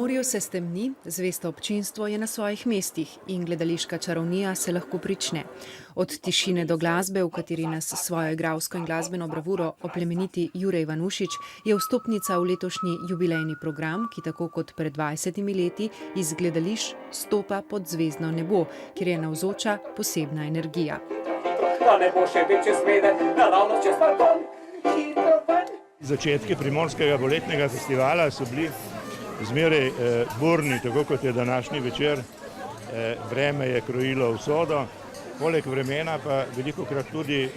Primorju se stemni, zvesto občinstvo je na svojih mestih in gledališka čarovnija se lahko prične. Od tišine do glasbe, v kateri nas s svojo igralsko in glasbeno bravuro oplemeniti Jure Ivanušič, je vstopnica v letošnji jubilejni program, ki tako kot pred 20 leti iz gledališč stopa pod zvezdno nebo, kjer je navzoča posebna energija. Začetki Primorskega poletnega festivala so bili zmeraj burni, tako kot je današnji večer. Vreme je krojilo usodo, poleg vremena pa velikokrat tudi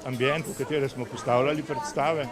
ambient, v katerem smo postavljali predstave.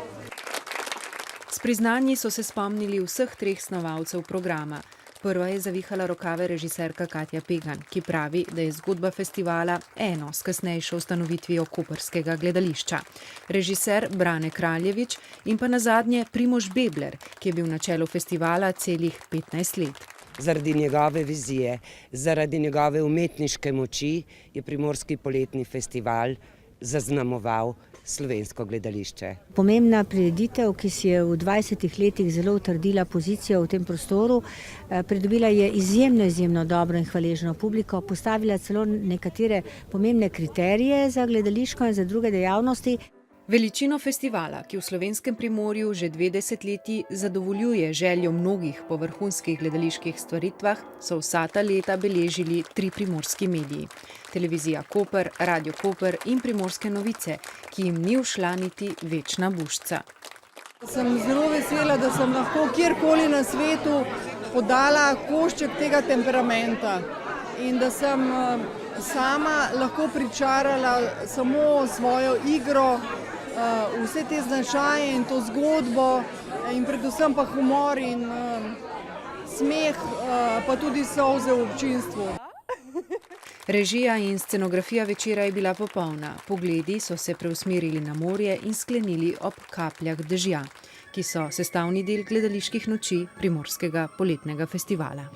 S priznanji so se spomnili vseh treh snovalcev programa. Prva je zavihala rokave režiserka Katja Pegan, ki pravi, da je zgodba festivala eno s kasnejšo ustanovitvijo koprskega gledališča. Režiser Brane Kraljevič in pa nazadnje Primož Bebler, ki je bil na čelu festivala celih 15 let. Zaradi njegove vizije, zaradi njegove umetniške moči je Primorski poletni festival zaznamoval slovensko gledališče. Pomembna prireditev, ki si je v 20 letih zelo utrdila pozicijo v tem prostoru, pridobila je izjemno dobro in hvaležno publiko, postavila celo nekatere pomembne kriterije za gledališko in za druge dejavnosti. Veličino festivala, ki v slovenskem Primorju že 2 desetletji zadovoljuje željo mnogih po vrhunskih gledaliških stvaritvah, so vsa ta leta beležili 3 primorski mediji. Televizija Koper, Radio Koper in Primorske novice, ki jim ni ušla niti večna bušca. Sem zelo vesela, da sem lahko kjerkoli na svetu podala košček tega temperamenta in da sem sama lahko pričarala samo svojo igro, vse te značaje in to zgodbo in predvsem pa humor in smeh, pa tudi solze v občinstvu. Režija in scenografija večera je bila popolna. Pogledi so se preusmerili na morje in sklenili ob kapljah dežja, ki so sestavni del gledaliških noči Primorskega poletnega festivala.